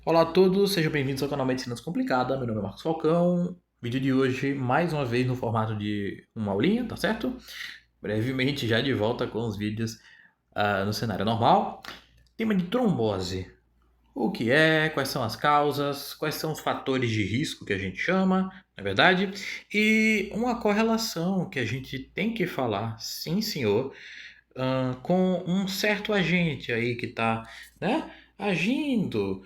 Olá a todos, sejam bem-vindos ao canal Medicina Descomplicada. Meu nome é Marcos Falcão. Vídeo de hoje, mais uma vez no formato de uma aulinha, tá certo? Brevemente já de volta com os vídeos no cenário normal. Tema de trombose. O que é, quais são as causas, quais são os fatores de risco que a gente chama, não é verdade? E uma correlação que a gente tem que falar, sim senhor, com um certo agente aí que está, né, agindo,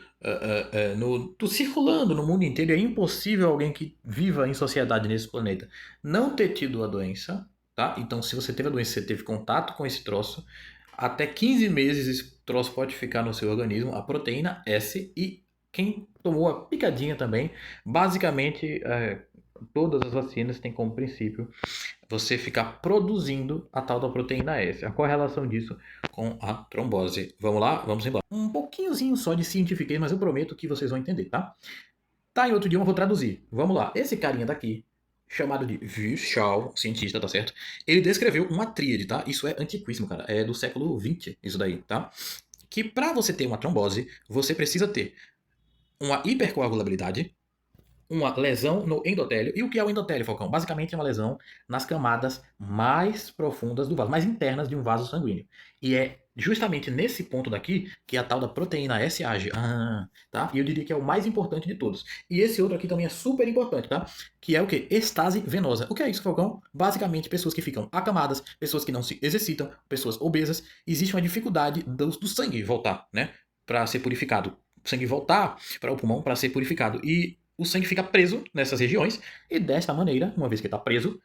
circulando no mundo inteiro. É impossível alguém que viva em sociedade nesse planeta não ter tido a doença, tá? Então, se você teve a doença, você teve contato com esse troço, até 15 meses esse troço pode ficar no seu organismo, a proteína S, e quem tomou a picadinha também, basicamente, todas as vacinas têm como princípio você ficar produzindo a tal da proteína S. A correlação disso com a trombose. Vamos lá? Vamos embora. Um pouquinhozinho só de cientifiquez, mas eu prometo que vocês vão entender, tá? Tá, em outro idioma eu vou traduzir. Vamos lá. Esse carinha daqui, chamado de Virchow, cientista, tá certo? Ele descreveu uma tríade, tá? Isso é antiquíssimo, cara. É do século XX, isso daí, tá? Que para você ter uma trombose, você precisa ter uma hipercoagulabilidade, uma lesão no endotélio. E o que é o endotélio, Falcão? Basicamente é uma lesão nas camadas mais profundas do vaso, mais internas de um vaso sanguíneo. E é justamente nesse ponto daqui que a tal da proteína S age. Tá? E eu diria que é o mais importante de todos. E esse outro aqui também é super importante, tá? Que é o quê? Estase venosa. O que é isso, Falcão? Basicamente, pessoas que ficam acamadas, pessoas que não se exercitam, pessoas obesas. Existe uma dificuldade do sangue voltar, né? Para ser purificado. O sangue voltar para o pulmão para ser purificado. E o sangue fica preso nessas regiões, e desta maneira, uma vez que está preso,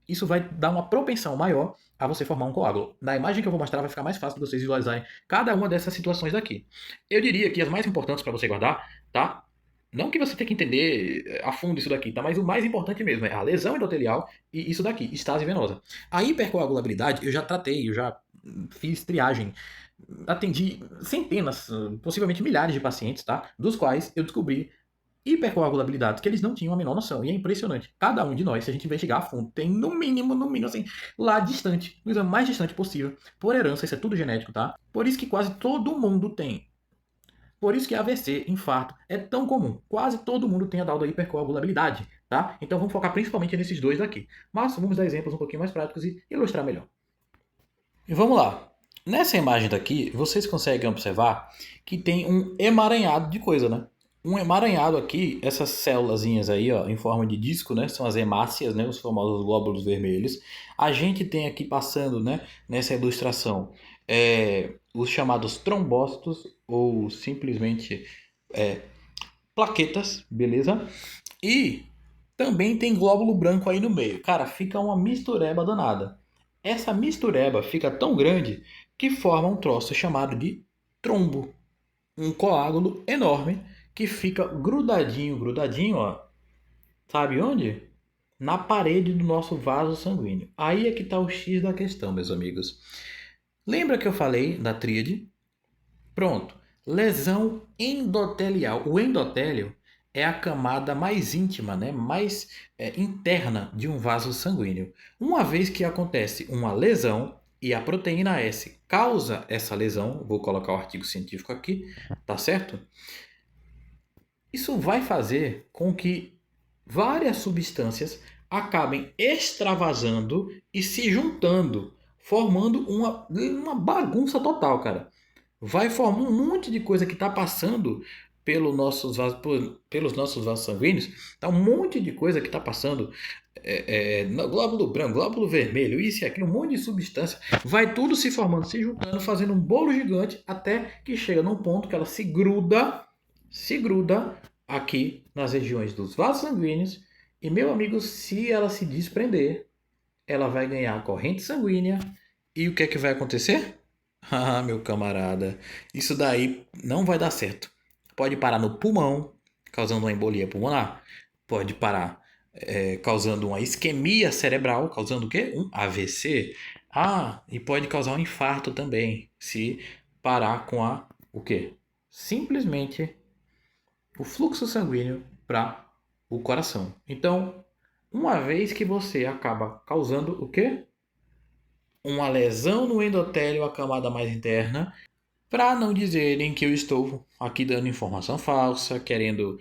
isso vai dar uma propensão maior a você formar um coágulo. Na imagem que eu vou mostrar vai ficar mais fácil de vocês visualizarem cada uma dessas situações aqui. Eu diria que as mais importantes para você guardar, tá? Não que você tenha que entender a fundo isso daqui, tá? Mas o mais importante mesmo é a lesão endotelial e isso daqui, estase venosa. A hipercoagulabilidade eu já tratei, eu já fiz triagem, atendi centenas, possivelmente milhares de pacientes, tá? Dos quais eu descobri hipercoagulabilidades que eles não tinham a menor noção. E é impressionante. Cada um de nós, se a gente investigar a fundo, tem no mínimo, assim, lá distante, no exame mais distante possível, por herança, isso é tudo genético, tá? Por isso que quase todo mundo tem. Por isso que AVC, infarto, é tão comum. Quase todo mundo tem a tal da hipercoagulabilidade, tá? Então vamos focar principalmente nesses dois aqui. Mas vamos dar exemplos um pouquinho mais práticos e ilustrar melhor. E vamos lá. Nessa imagem daqui, vocês conseguem observar que tem um emaranhado de coisa, né? Um emaranhado aqui, essas célulazinhas aí, ó, em forma de disco, né? São as hemácias, né? Os famosos glóbulos vermelhos. A gente tem aqui passando, né? Nessa ilustração, os chamados trombócitos, ou simplesmente é, plaquetas, beleza? E também tem glóbulo branco aí no meio. Cara, fica uma mistureba danada. Essa mistureba fica tão grande que forma um troço chamado de trombo. Um coágulo enorme que fica grudadinho, grudadinho, ó. Sabe onde? Na parede do nosso vaso sanguíneo. Aí é que está o X da questão, meus amigos. Lembra que eu falei da tríade? Pronto. Lesão endotelial. O endotélio é a camada mais íntima, né? Mais interna de um vaso sanguíneo. Uma vez que acontece uma lesão e a proteína S causa essa lesão, vou colocar o artigo científico aqui, tá certo? Isso vai fazer com que várias substâncias acabem extravasando e se juntando, formando uma bagunça total, cara. Vai formar um monte de coisa que está passando pelos nossos vasos sanguíneos. Tá um monte de coisa que está passando no glóbulo branco, glóbulo vermelho, isso e aquilo, um monte de substância. Vai tudo se formando, se juntando, fazendo um bolo gigante até que chega num ponto que ela se gruda aqui nas regiões dos vasos sanguíneos. E, meu amigo, se ela se desprender, ela vai ganhar corrente sanguínea. E o que é que vai acontecer? Ah, meu camarada, isso daí não vai dar certo. Pode parar no pulmão, causando uma embolia pulmonar. Pode parar causando uma isquemia cerebral, causando o quê? Um AVC. Ah, e pode causar um infarto também, se parar com o quê? Simplesmente o fluxo sanguíneo para o coração. Então, uma vez que você acaba causando o quê? Uma lesão no endotélio, a camada mais interna, para não dizerem que eu estou aqui dando informação falsa, querendo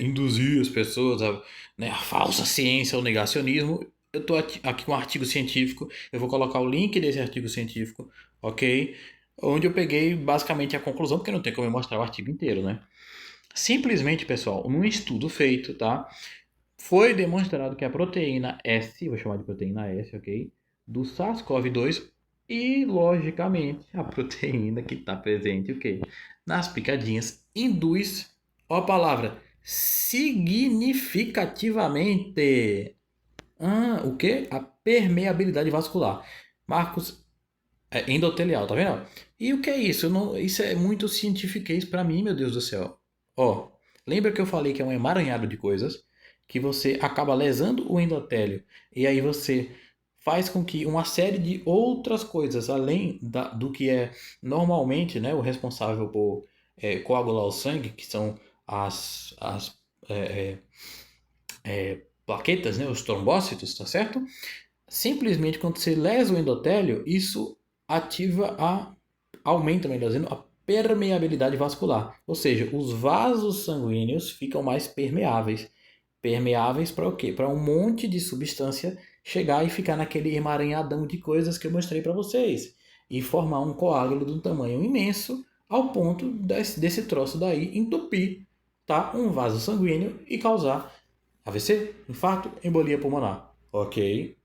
induzir as pessoas a, né, a falsa ciência ou negacionismo. Eu estou aqui com um artigo científico, eu vou colocar o link desse artigo científico, ok? Onde eu peguei basicamente a conclusão, porque não tem como eu mostrar o artigo inteiro, né? Simplesmente, pessoal, num estudo feito, tá? Foi demonstrado que a proteína S, vou chamar de proteína S, ok? Do SARS-CoV-2 e, logicamente, a proteína que está presente, ok? Nas picadinhas induz, ó a palavra, significativamente. O quê? A permeabilidade vascular. Marcos, endotelial, tá vendo? E o que é isso? Isso é muito cientifiquez para mim, meu Deus do céu. Ó, lembra que eu falei que é um emaranhado de coisas que você acaba lesando o endotélio e aí você faz com que uma série de outras coisas, além do que é normalmente, né, o responsável por coagular o sangue, que são as é, plaquetas, né, os trombócitos, tá certo? Simplesmente quando você lesa o endotélio, isso aumenta, melhor dizendo, a permeabilidade vascular. Ou seja, os vasos sanguíneos ficam mais permeáveis. Permeáveis para o quê? Para um monte de substância chegar e ficar naquele emaranhadão de coisas que eu mostrei para vocês. E formar um coágulo de um tamanho imenso, ao ponto desse troço daí entupir, tá? Um vaso sanguíneo e causar AVC, infarto, embolia pulmonar. Ok?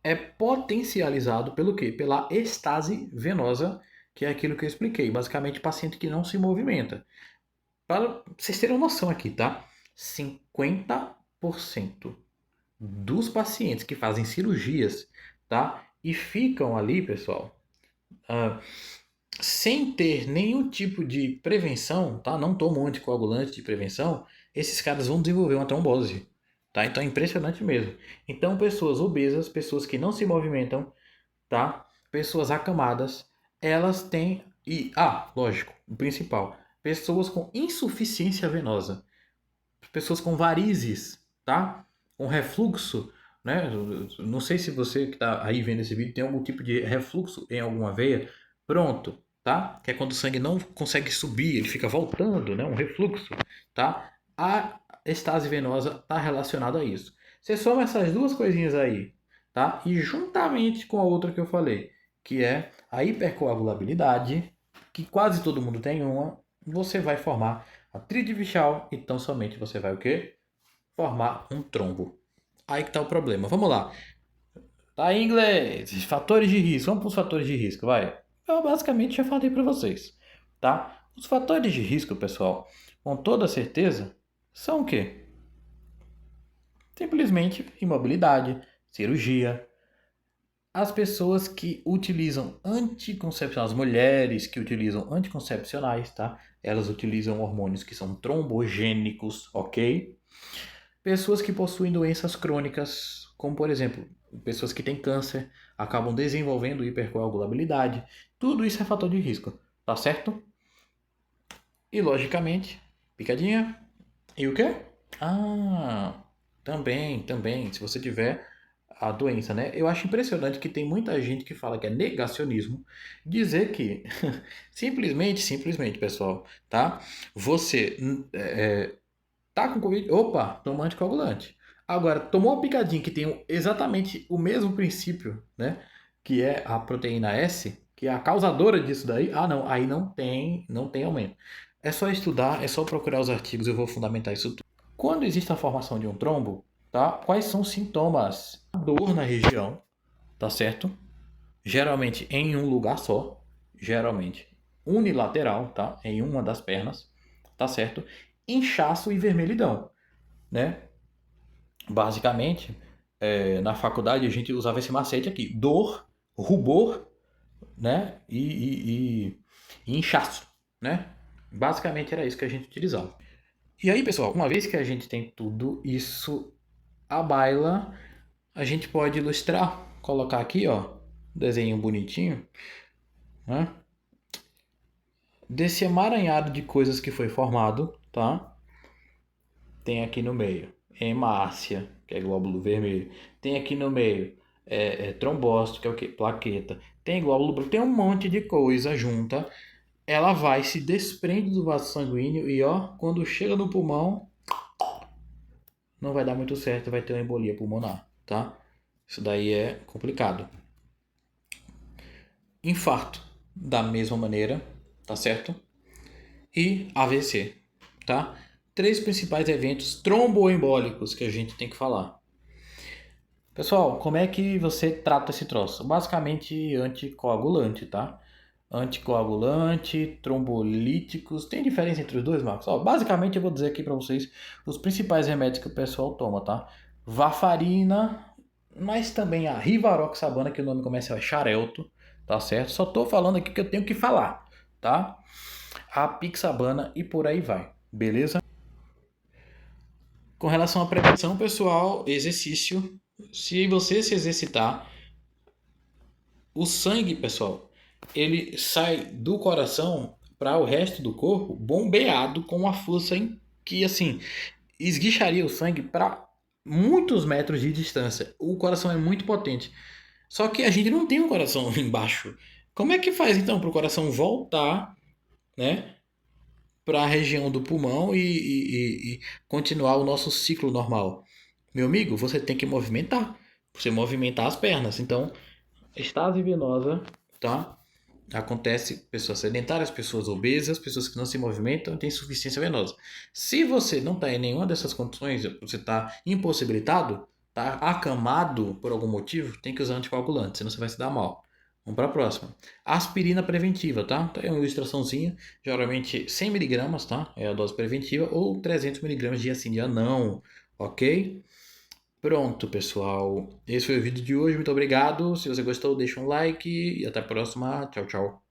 É potencializado pelo quê? Pela estase venosa, que é aquilo que eu expliquei. Basicamente, paciente que não se movimenta. Para vocês terem uma noção aqui, tá? 50% dos pacientes que fazem cirurgias, tá? E ficam ali, pessoal, ah, sem ter nenhum tipo de prevenção, tá? Não tomam anticoagulante de prevenção, esses caras vão desenvolver uma trombose, tá? Então é impressionante mesmo. Então, pessoas obesas, pessoas que não se movimentam, tá? Pessoas acamadas, elas têm lógico, o principal, pessoas com insuficiência venosa, pessoas com varizes, tá? Com refluxo, né? Não sei se você que está aí vendo esse vídeo tem algum tipo de refluxo em alguma veia. Pronto, tá? Que é quando o sangue não consegue subir, ele fica voltando, né? Um refluxo, tá? A estase venosa está relacionada a isso. Você soma essas duas coisinhas aí, tá? E juntamente com a outra que eu falei, que é a hipercoagulabilidade, que quase todo mundo tem uma, você vai formar a tríade bichal, então somente você vai o quê? Formar um trombo. Aí que tá o problema. Vamos lá. Tá em inglês. Fatores de risco. Vamos para os fatores de risco, vai. Eu basicamente já falei para vocês, tá? Os fatores de risco, pessoal, com toda certeza, são o quê? Simplesmente imobilidade, cirurgia, as pessoas que utilizam anticoncepcionais, as mulheres que utilizam anticoncepcionais, tá? Elas utilizam hormônios que são trombogênicos, ok? Pessoas que possuem doenças crônicas, como por exemplo, pessoas que têm câncer, acabam desenvolvendo hipercoagulabilidade. Tudo isso é fator de risco, tá certo? E logicamente, picadinha. E o quê? Ah, também, se você tiver a doença, né? Eu acho impressionante que tem muita gente que fala que é negacionismo, dizer que simplesmente, pessoal, tá? Você tá com Covid, opa, toma anticoagulante. Agora, tomou uma picadinha que tem exatamente o mesmo princípio, né? Que é a proteína S, que é a causadora disso daí. Ah, não, aí não tem aumento. É só estudar, é só procurar os artigos, eu vou fundamentar isso tudo. Quando existe a formação de um trombo, tá? Quais são os sintomas? Dor na região, tá certo? Geralmente em um lugar só, geralmente unilateral, tá? Em uma das pernas, tá certo? Inchaço e vermelhidão, né? Basicamente, na faculdade a gente usava esse macete aqui: dor, rubor, né? E inchaço, né? Basicamente era isso que a gente utilizava. E aí, pessoal, uma vez que a gente tem tudo isso à baila, a gente pode ilustrar, colocar aqui, ó, um desenho bonitinho, né? Desse emaranhado de coisas que foi formado, tá? Tem aqui no meio hemácia, que é glóbulo vermelho. Tem aqui no meio trombócito, que é o quê? Plaqueta. Tem glóbulo branco, tem um monte de coisa junta. ela vai se desprende do vaso sanguíneo e ó, quando chega no pulmão, não vai dar muito certo, vai ter uma embolia pulmonar, tá? Isso daí é complicado. Infarto, da mesma maneira, tá certo? E AVC, tá? Três principais eventos tromboembólicos que a gente tem que falar. Pessoal, como é que você trata esse troço? Basicamente anticoagulante, tá? Anticoagulante, trombolíticos. Tem diferença entre os dois, Marcos? Ó, basicamente eu vou dizer aqui para vocês os principais remédios que o pessoal toma, tá? Varfarina, mas também a Rivaroxabana, que o nome comercial é Xarelto, tá certo? Só tô falando aqui que eu tenho que falar, tá? A Pixabana e por aí vai, beleza? Com relação à prevenção, pessoal, exercício. Se você se exercitar, o sangue, pessoal, ele sai do coração para o resto do corpo bombeado com uma força que, assim, esguicharia o sangue para muitos metros de distância. O coração é muito potente. Só que a gente não tem um coração embaixo. Como é que faz então para o coração voltar, né, para a região do pulmão e continuar o nosso ciclo normal? Meu amigo, você tem que movimentar. Você movimentar as pernas. Então, estase venosa, tá? Acontece pessoas sedentárias, pessoas obesas, pessoas que não se movimentam e têm insuficiência venosa. Se você não está em nenhuma dessas condições, você está impossibilitado, está acamado por algum motivo, tem que usar anticoagulante, senão você vai se dar mal. Vamos para a próxima. Aspirina preventiva, tá? Então, é uma ilustraçãozinha, geralmente 100 miligramas, tá? É a dose preventiva, ou 300 miligramas dia sim, dia não, ok? Pronto, pessoal. Esse foi o vídeo de hoje. Muito obrigado. Se você gostou, deixa um like e até a próxima. Tchau, tchau.